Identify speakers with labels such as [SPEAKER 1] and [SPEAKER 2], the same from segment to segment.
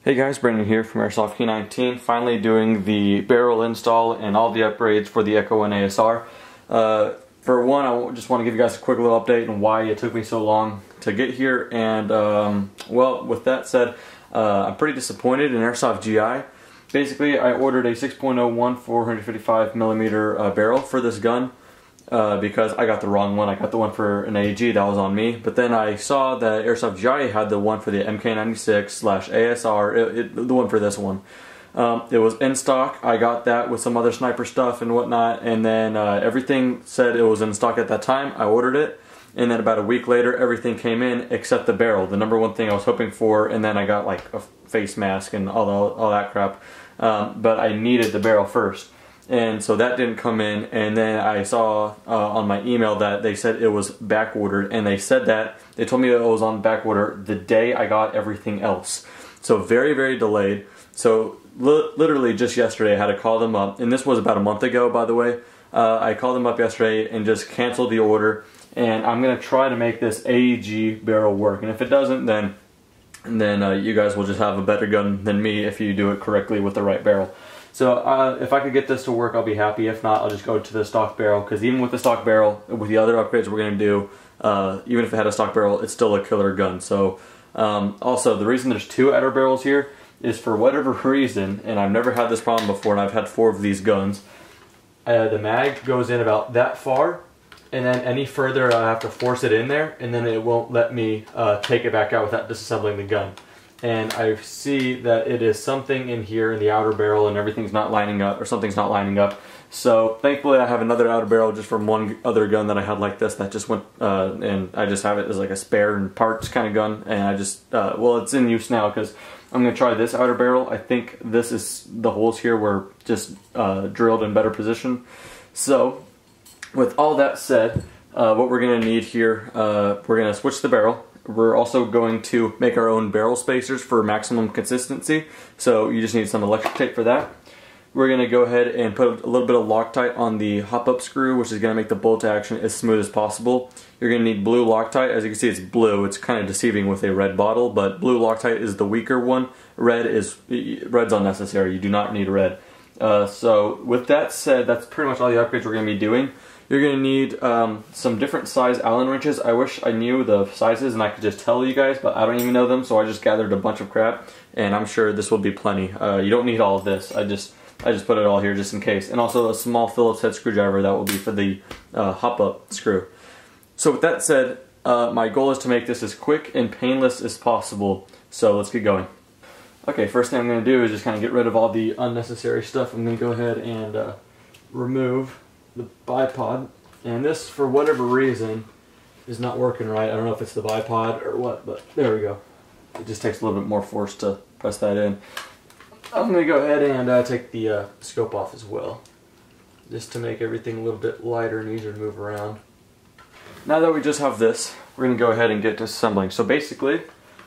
[SPEAKER 1] Hey guys, Brandon here from Airsoft P19, finally doing the barrel install and all the upgrades for the Echo and ASR. For one, I just want to give you guys a quick little update on why it took me so long to get here, and well, with that said, I'm pretty disappointed in Airsoft GI. Basically, I ordered a 6.01 455mm barrel for this gun because I got the wrong one. I got the one for an AEG, that was on me. But then I saw that Airsoft GI had the one for the MK96/ASR, the one for this one. It was in stock. I got that with some other sniper stuff and whatnot, and then everything said it was in stock at that time. I ordered it, and then about a week later, everything came in except the barrel, the number one thing I was hoping for, and then I got like a face mask and all that crap. But I needed the barrel first. And so that didn't come in, and then I saw on my email that they said it was back ordered, and they told me that it was on back order the day I got everything else. So very, very delayed. So literally just yesterday I had to call them up, and this was about a month ago, by the way. I called them up yesterday and just canceled the order, and I'm going to try to make this AEG barrel work, and if it doesn't, then you guys will just have a better gun than me if you do it correctly with the right barrel. So if I could get this to work, I'll be happy. If not, I'll just go to the stock barrel, because even with the stock barrel, with the other upgrades we're going to do, even if it had a stock barrel, it's still a killer gun. So also, the reason there's two outer barrels here is for whatever reason, and I've never had this problem before, and I've had 4 of these guns, the mag goes in about that far, and then any further I have to force it in there, and then it won't let me take it back out without disassembling the gun. And I see that it is something in here in the outer barrel, and everything's not lining up, or something's not lining up. So thankfully I have another outer barrel just from one other gun that I had like this that just went, and I just have it as like a spare and parts kind of gun, and I just, well, it's in use now because I'm going to try this outer barrel. I think this is, the holes here were just drilled in better position. So with all that said, what we're going to need here, we're going to switch the barrel. We're also going to make our own barrel spacers for maximum consistency, so you just need some electric tape for that. We're going to go ahead and put a little bit of Loctite on the hop-up screw, which is going to make the bolt action as smooth as possible. You're going to need blue Loctite. As you can see, it's blue. It's kind of deceiving with a red bottle, but blue Loctite is the weaker one. Red's unnecessary. You do not need red. So with that said, that's pretty much all the upgrades we're going to be doing. You're going to need some different size Allen wrenches. I wish I knew the sizes and I could just tell you guys, but I don't even know them, so I just gathered a bunch of crap, and I'm sure this will be plenty. You don't need all of this. I just put it all here just in case. And also a small Phillips head screwdriver that will be for the hop-up screw. So with that said, my goal is to make this as quick and painless as possible, so let's get going. Okay, first thing I'm going to do is just kind of get rid of all the unnecessary stuff. I'm going to go ahead and remove the bipod, and this, for whatever reason, is not working right. I don't know if it's the bipod or what, but there we go. It just takes a little bit more force to press that in. I'm going to go ahead and take the scope off as well, just to make everything a little bit lighter and easier to move around. Now that we just have this, we're going to go ahead and get to assembling. So basically, I'm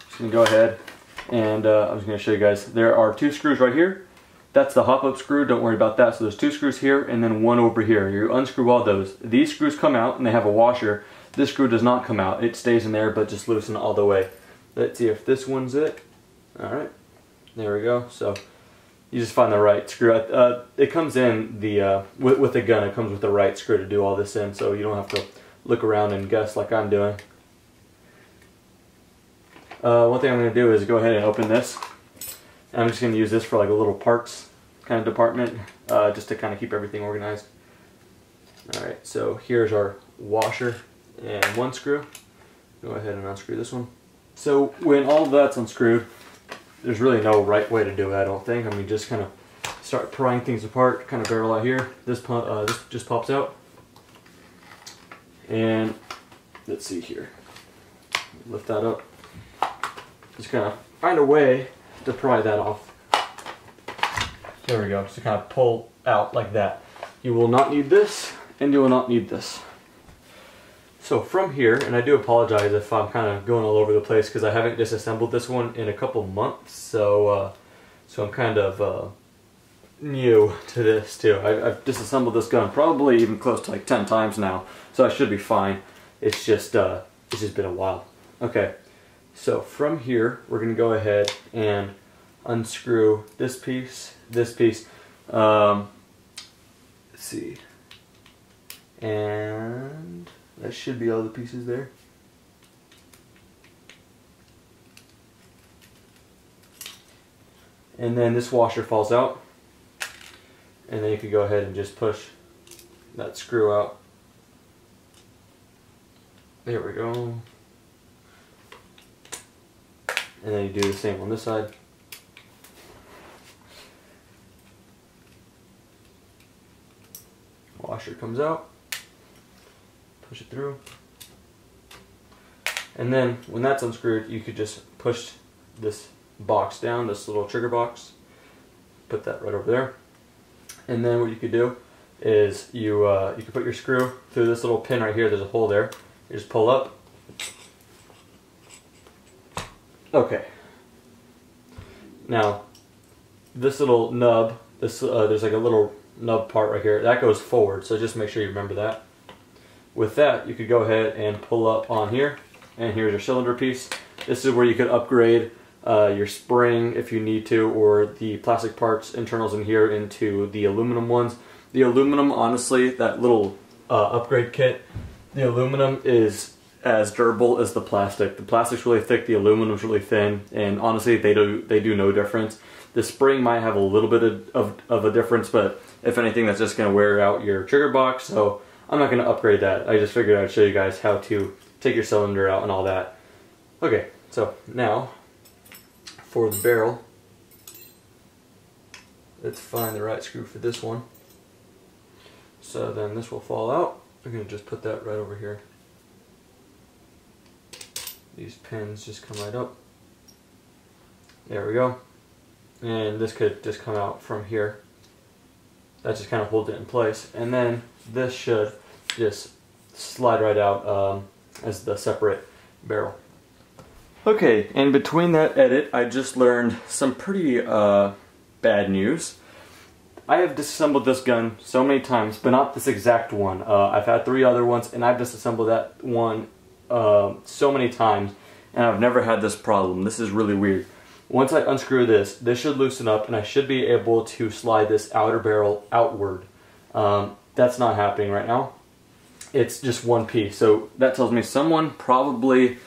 [SPEAKER 1] just going to go ahead and I'm just going to show you guys. There are 2 screws right here. That's the hop-up screw, don't worry about that. So there's 2 screws here and then 1 over here. You unscrew all those. These screws come out and they have a washer. This screw does not come out. It stays in there but just loosen all the way. Let's see if this one's it. Alright, there we go. So you just find the right screw. It comes in the with the gun, it comes with the right screw to do all this in, so you don't have to look around and guess like I'm doing. One thing I'm going to do is go ahead and open this. I'm just going to use this for like a little parts kind of department, just to kind of keep everything organized. Alright, so here's our washer and 1 screw. Go ahead and unscrew this one. So when all of that's unscrewed, there's really no right way to do it, I don't think. I mean, just kind of start prying things apart, kind of barrel out here. This just pops out. And let's see here. Lift that up. Just kind of find a way to pry that off. There we go, just to kind of pull out like that. You will not need this, and you will not need this. So from here, and I do apologize if I'm kind of going all over the place because I haven't disassembled this one in a couple months, so I'm kind of new to this too. I've disassembled this gun probably even close to like 10 times now, so I should be fine. It's just been a while. Okay. So from here, we're going to go ahead and unscrew this piece, let's see, and that should be all the pieces there. And then this washer falls out, and then you can go ahead and just push that screw out. There we go. And then you do the same on this side. Washer comes out, push it through, and then when that's unscrewed, you could just push this box down, this little trigger box, put that right over there, and then what you could do is you could put your screw through this little pin right here. There's a hole there. You just pull up. Okay. Now, this little nub, there's like a little nub part right here, that goes forward, so just make sure you remember that. With that, you could go ahead and pull up on here, and here's your cylinder piece. This is where you could upgrade your spring if you need to, or the plastic parts internals in here into the aluminum ones. The aluminum, honestly, that little upgrade kit, the aluminum is as durable as the plastic. The plastic's really thick, the aluminum's really thin, and honestly, they do no difference. The spring might have a little bit of a difference, but if anything, that's just going to wear out your trigger box, so I'm not going to upgrade that. I just figured I'd show you guys how to take your cylinder out and all that. Okay, so now, for the barrel, let's find the right screw for this one. So then this will fall out. We're going to just put that right over here. These pins just come right up. There we go. And this could just come out from here. That just kind of holds it in place. And then this should just slide right out as the separate barrel. Okay, and between that edit, I just learned some pretty bad news. I have disassembled this gun so many times, but not this exact one. I've had 3 other ones, and I've disassembled that one so many times, and I've never had this problem. This is really weird. Once I unscrew this, this should loosen up, and I should be able to slide this outer barrel outward. That's not happening right now. It's just one piece, so that tells me someone probably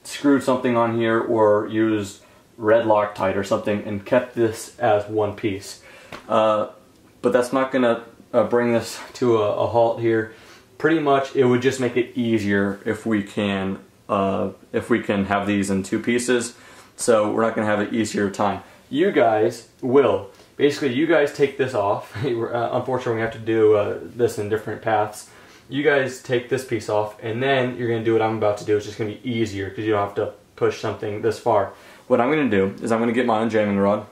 [SPEAKER 1] screwed something on here or used red Loctite or something and kept this as one piece. But that's not going to bring this to a halt here. Pretty much, it would just make it easier if we can have these in 2 pieces. So we're not going to have an easier time. You guys will. Basically, you guys take this off. Unfortunately, we have to do this in different paths. You guys take this piece off, and then you're going to do what I'm about to do. It's just going to be easier because you don't have to push something this far. What I'm going to do is I'm going to get my unjamming rod.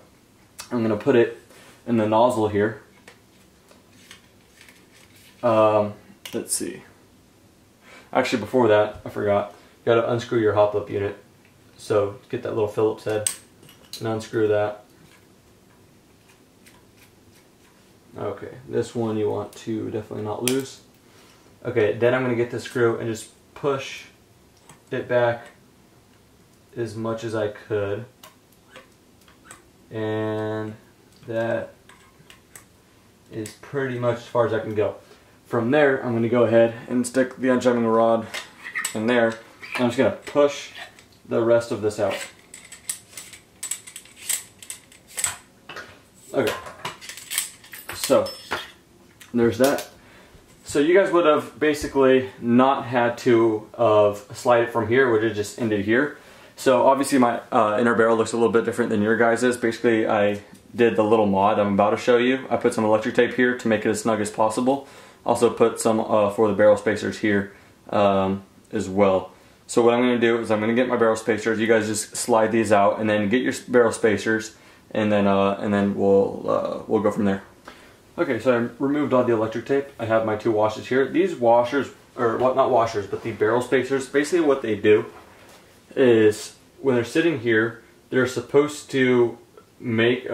[SPEAKER 1] I'm going to put it in the nozzle here. Let's see. Actually, before that, I forgot. You got to unscrew your hop-up unit. So get that little Phillips head and unscrew that. Okay, this one you want to definitely not lose. Okay, then I'm going to get this screw and just push it back as much as I could. And that is pretty much as far as I can go. From there, I'm going to go ahead and stick the unjamming rod in there. I'm just going to push the rest of this out. Okay, so there's that. So you guys would have basically not had to slide it from here, would have just ended here. So obviously my inner barrel looks a little bit different than your guys's. Basically I did the little mod I'm about to show you. I put some electric tape here to make it as snug as possible. Also put some for the barrel spacers here as well. So what I'm going to do is I'm going to get my barrel spacers. You guys just slide these out and then get your barrel spacers, and then we'll go from there. Okay, so I removed all the electric tape. I have my 2 washers here. These washers, or what, not washers, but the barrel spacers, basically what they do is when they're sitting here, they're supposed to make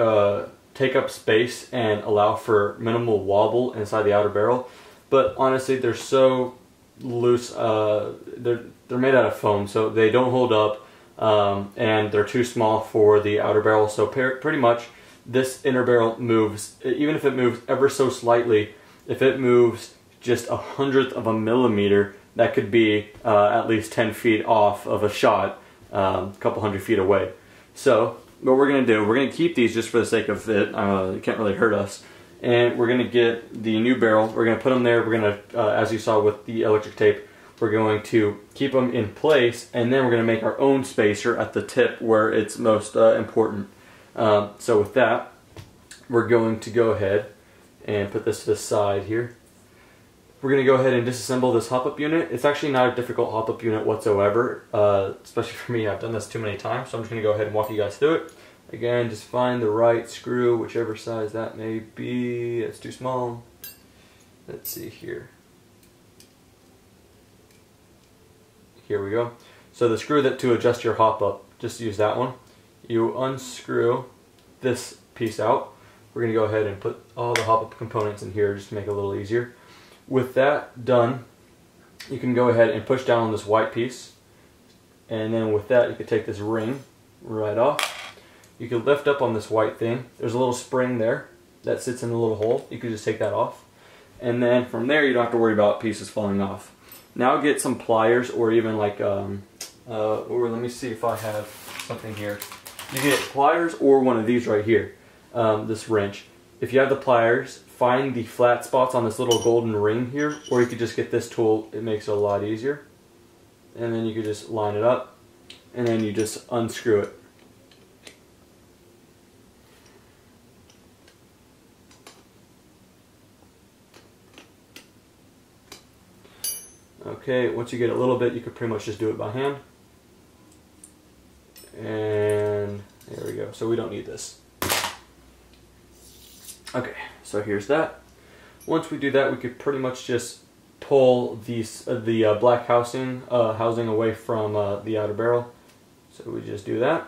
[SPEAKER 1] take up space and allow for minimal wobble inside the outer barrel. But honestly, they're so loose. They're made out of foam, so they don't hold up. and they're too small for the outer barrel, so pretty much this inner barrel moves, even if it moves ever so slightly. If it moves just 1/100th of a millimeter, that could be at least 10 feet off of a shot, a couple hundred feet away. So what we're going to do, we're going to keep these just for the sake of it. It can't really hurt us. And we're going to get the new barrel. We're going to put them there. We're going to, as you saw with the electric tape, we're going to keep them in place, and then we're going to make our own spacer at the tip where it's most important. So with that, we're going to go ahead and put this to the side here. We're going to go ahead and disassemble this hop-up unit. It's actually not a difficult hop-up unit whatsoever, especially for me. I've done this too many times, so I'm just going to go ahead and walk you guys through it. Again, just find the right screw, whichever size that may be. It's too small. Let's see here. Here we go. So the screw that to adjust your hop-up, just use that one. You unscrew this piece out. We're going to go ahead and put all the hop-up components in here just to make it a little easier. With that done, you can go ahead and push down on this white piece, and then with that you can take this ring right off. You can lift up on this white thing. There's a little spring there that sits in the little hole. You can just take that off, and then from there you don't have to worry about pieces falling off. Now get some pliers, or even like or let me see if I have something here. You get pliers or one of these right here, this wrench. If you have the pliers, find the flat spots on this little golden ring here, or you could just get this tool. It makes it a lot easier. And then you could just line it up, and then you just unscrew it. Okay, once you get a little bit, you could pretty much just do it by hand. And there we go. So we don't need this. Okay, so here's that. Once we do that, we could pretty much just pull these the black housing away from the outer barrel. So we just do that.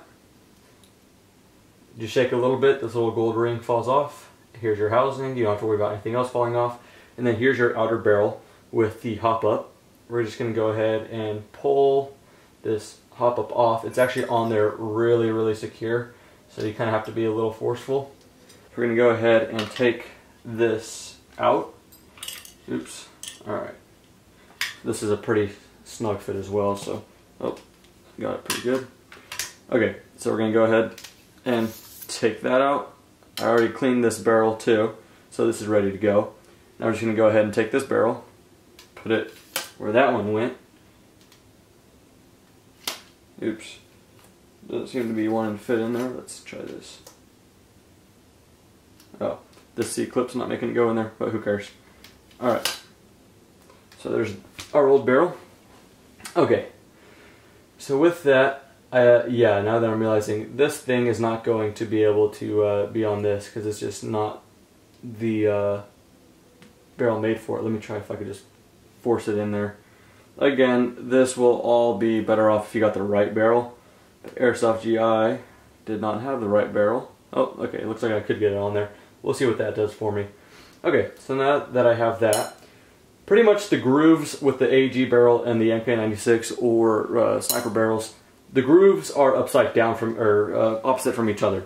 [SPEAKER 1] Just shake a little bit, this little gold ring falls off. Here's your housing, you don't have to worry about anything else falling off. And then here's your outer barrel with the hop-up. We're just going to go ahead and pull this hop-up off. It's actually on there really, really secure, so you kind of have to be a little forceful. We're going to go ahead and take this out. Oops. Alright. This is a pretty snug fit as well, so got it pretty good. Okay, so we're going to go ahead and take that out. I already cleaned this barrel too, so this is ready to go. Now we're just going to go ahead and take this barrel, put it where that one went. Oops. Doesn't seem to be wanting to fit in there. Let's try this. Oh, this C-clip's not making it go in there, but who cares? Alright. So there's our old barrel. Okay. So with that, yeah, now that I'm realizing this thing is not going to be able to be on this, because it's just not the barrel made for it. Let me try if I could just force it in there. Again, this will all be better off if you got the right barrel. The Airsoft GI did not have the right barrel. Oh, okay, it looks like I could get it on there. We'll see what that does for me. Okay, so now that I have that, pretty much the grooves with the AG barrel and the MK96 or sniper barrels, the grooves are upside down from, or opposite from each other.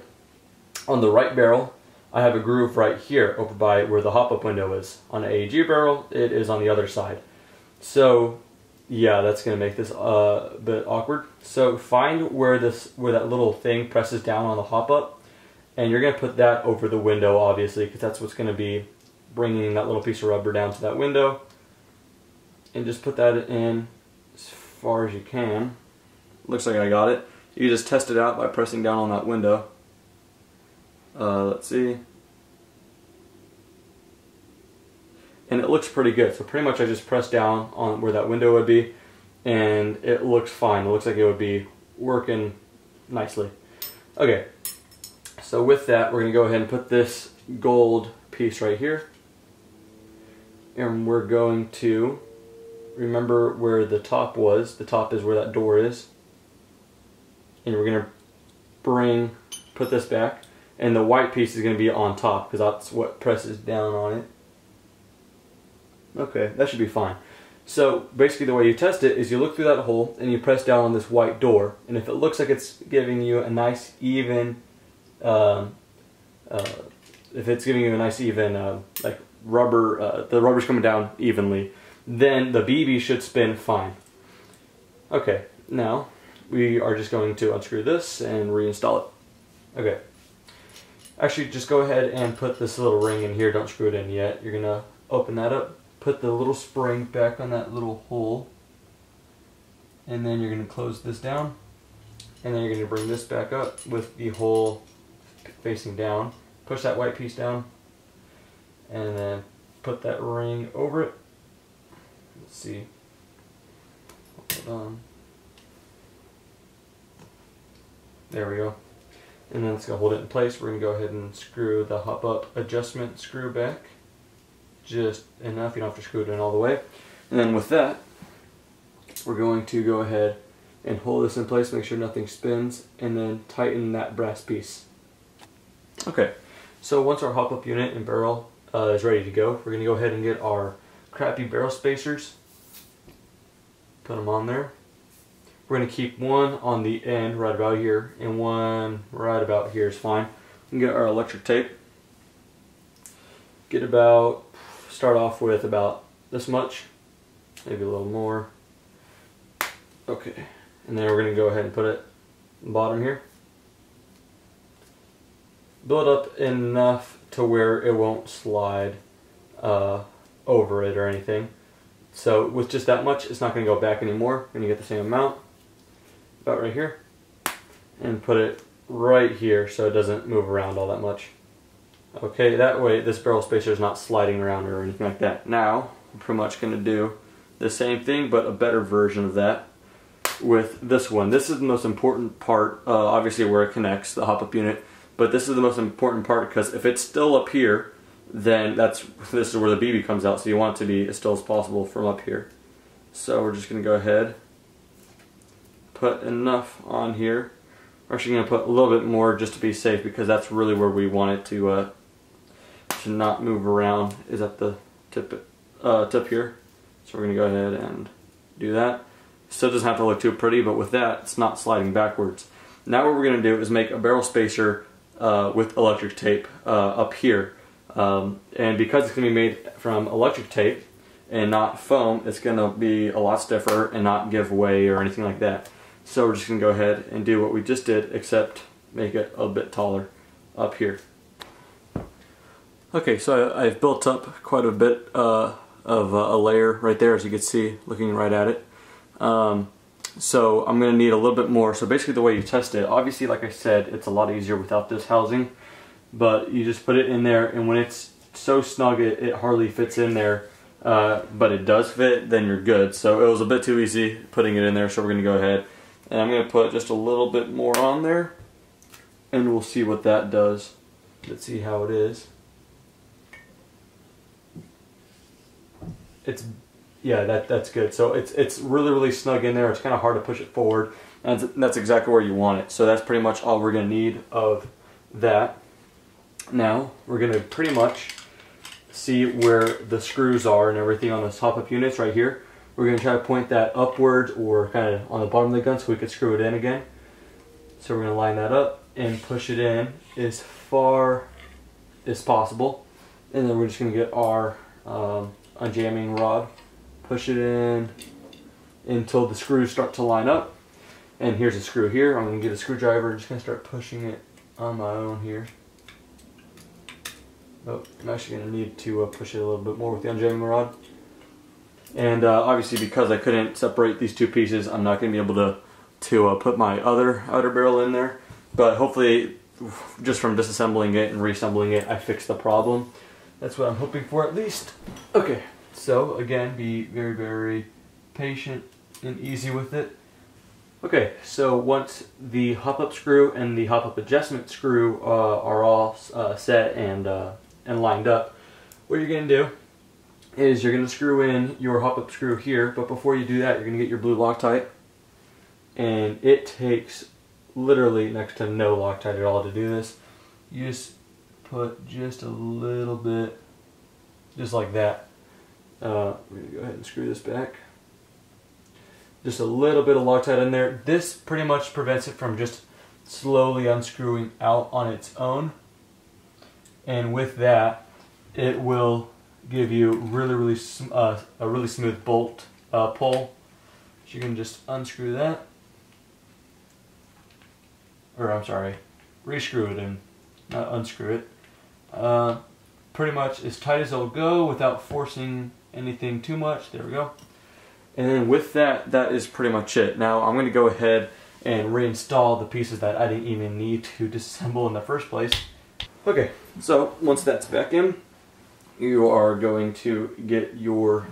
[SPEAKER 1] On the right barrel, I have a groove right here over by where the hop-up window is. On the AG barrel, it is on the other side. So yeah, that's going to make this a bit awkward. So find where that little thing presses down on the hop-up, and you're going to put that over the window, obviously, because that's what's going to be bringing that little piece of rubber down to that window. And just put that in as far as you can. Looks like I got it. You just test it out by pressing down on that window. Let's see. And it looks pretty good. So pretty much I just pressed down on where that window would be, and it looks fine. It looks like it would be working nicely. Okay, so with that, we're going to go ahead and put this gold piece right here. And we're going to remember where the top was. The top is where that door is. And we're going to put this back. And the white piece is going to be on top, because that's what presses down on it. Okay, that should be fine. So basically the way you test it is you look through that hole and you press down on this white door, and if it looks like it's giving you a nice even, like rubber, the rubber's coming down evenly, then the BB should spin fine. Okay, now we are just going to unscrew this and reinstall it. Okay. Actually, just go ahead and put this little ring in here. Don't screw it in yet. You're going to open that up, put the little spring back on that little hole, and then you're going to close this down, and then you're going to bring this back up with the hole facing down. Push that white piece down, and then put that ring over it. Let's see. Hold on. There we go. And then it's going to hold it in place. We're going to go ahead and screw the hop up adjustment screw back. Just enough, you don't have to screw it in all the way. And then with that, we're going to go ahead and hold this in place, make sure nothing spins, and then tighten that brass piece. Okay, so once our hop up unit and barrel is ready to go, we're going to go ahead and get our crappy barrel spacers. Put them on there. We're going to keep one on the end right about here and one right about here is fine. We can get our electric tape. Start off with about this much, maybe a little more. Okay, and then we're going to go ahead and put it at the bottom here. Build up enough to where it won't slide over it or anything. So with just that much, it's not going to go back anymore. We're going to get the same amount, about right here, and put it right here so it doesn't move around all that much. Okay, that way this barrel spacer is not sliding around or anything like that. Now, we're pretty much going to do the same thing, but a better version of that with this one. This is the most important part, obviously where it connects, the hop-up unit, but this is the most important part because if it's still up here, then this is where the BB comes out, so you want it to be as still as possible from up here. So we're just going to go ahead, put enough on here. We're actually going to put a little bit more just to be safe because that's really where we want it to not move around, is at the tip here. So we're going to go ahead and do that. Still doesn't have to look too pretty, but with that, it's not sliding backwards. Now what we're going to do is make a barrel spacer with electric tape up here. And because it's going to be made from electric tape and not foam, it's going to be a lot stiffer and not give way or anything like that. So we're just going to go ahead and do what we just did, except make it a bit taller up here. Okay, so I've built up quite a bit of a layer right there, as you can see, looking right at it. So I'm going to need a little bit more. So basically the way you test it, obviously like I said, it's a lot easier without this housing, but you just put it in there, and when it's so snug it hardly fits in there, but it does fit, then you're good. So it was a bit too easy putting it in there, so we're going to go ahead and I'm going to put just a little bit more on there, and we'll see what that does. Let's see how it is. Yeah, that's good. So it's really snug in there. It's kind of hard to push it forward, and that's exactly where you want it. So that's pretty much all we're going to need of that. Now we're going to pretty much see where the screws are and everything on the hop-up units right here. We're going to try to point that upwards or kind of on the bottom of the gun so we could screw it in again. So we're going to line that up and push it in as far as possible, and then we're just going to get our unjamming rod, push it in until the screws start to line up. And here's a screw here. I'm going to get a screwdriver and just going to start pushing it on my own here. Oh, I'm actually going to need to push it a little bit more with the unjamming rod. And obviously because I couldn't separate these two pieces, I'm not going to be able to put my other outer barrel in there. But hopefully, just from disassembling it and reassembling it, I fixed the problem. That's what I'm hoping for, at least. Okay, so again, be very patient and easy with it. Okay, so once the hop-up screw and the hop-up adjustment screw are all set and lined up, what you're going to do is you're going to screw in your hop-up screw here, but before you do that, you're going to get your blue Loctite, and it takes literally next to no Loctite at all to do this. You just put just a little bit, just like that, We're going to go ahead and screw this back. Just a little bit of Loctite in there. This pretty much prevents it from just slowly unscrewing out on its own. And with that, it will give you a really smooth bolt pull. So you can just unscrew that. Or I'm sorry, rescrew it and not unscrew it. Pretty much as tight as it'll go without forcing anything too much. There we go. And then with that, that is pretty much it. Now I'm going to go ahead and reinstall the pieces that I didn't even need to disassemble in the first place. Okay, so once that's back in, you are going to get your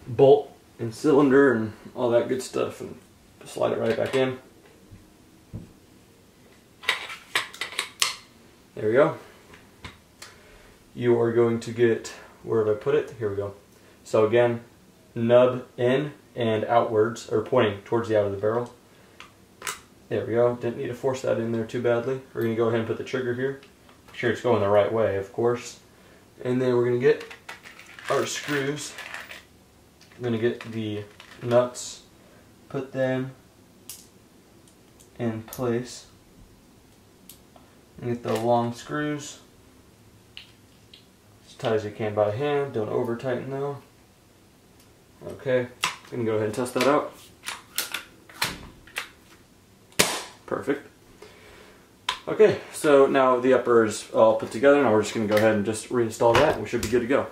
[SPEAKER 1] bolt and cylinder and all that good stuff and slide it right back in. There we go. You are going to get, where have I put it? Here we go. So again, nub in and outwards, or pointing towards the out of the barrel. There we go. Didn't need to force that in there too badly. We're going to go ahead and put the trigger here. Make sure it's going the right way, of course. And then we're going to get our screws. We're going to get the nuts, put them in place. And get the long screws as tight as you can by hand. Don't over tighten though. Okay, we can go ahead and test that out. Perfect. Okay, so now the upper is all put together. Now we're just going to go ahead and just reinstall that and we should be good to go.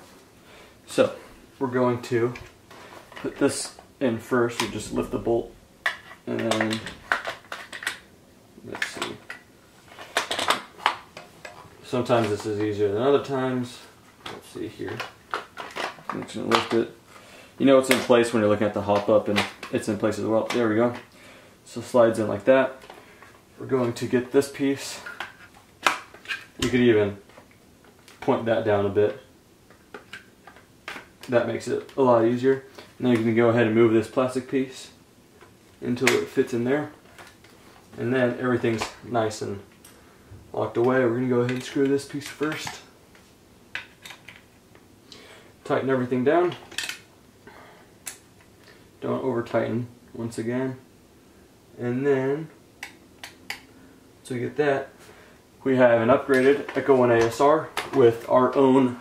[SPEAKER 1] So we're going to put this in first. You just lift the bolt and then let's see. Sometimes this is easier than other times. Let's see here. I'm just going to lift it. You know it's in place when you're looking at the hop up, and it's in place as well. There we go. So slides in like that. We're going to get this piece. You could even point that down a bit. That makes it a lot easier. Now you can go ahead and move this plastic piece until it fits in there. And then everything's nice and locked away. We're going to go ahead and screw this piece first. Tighten everything down. Don't over tighten once again. And then, so we get that, we have an upgraded Echo 1 ASR with our own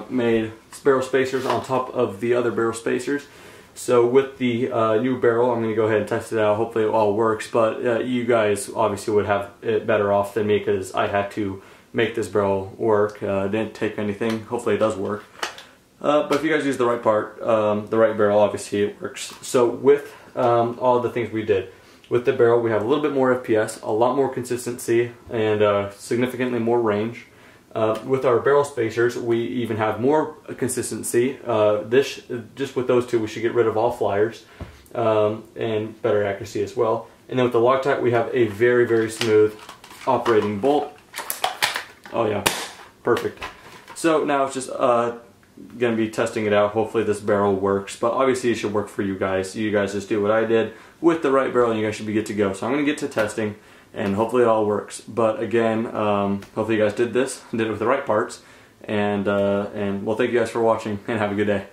[SPEAKER 1] made barrel spacers on top of the other barrel spacers. So with the new barrel, I'm going to go ahead and test it out. Hopefully it all works, but you guys obviously would have it better off than me because I had to make this barrel work. It didn't take anything. Hopefully it does work. But if you guys use the right part, the right barrel, obviously it works. So with all the things we did, with the barrel we have a little bit more FPS, a lot more consistency, and significantly more range. With our barrel spacers, we even have more consistency. Just with those two, we should get rid of all flyers and better accuracy as well. And then with the Loctite, we have a very, very smooth operating bolt. Oh yeah, perfect. So now it's just going to be testing it out. Hopefully this barrel works, but obviously it should work for you guys. You guys just do what I did with the right barrel and you guys should be good to go. So I'm going to get to testing and hopefully it all works. But again, hopefully you guys did it with the right parts, and well, thank you guys for watching and have a good day.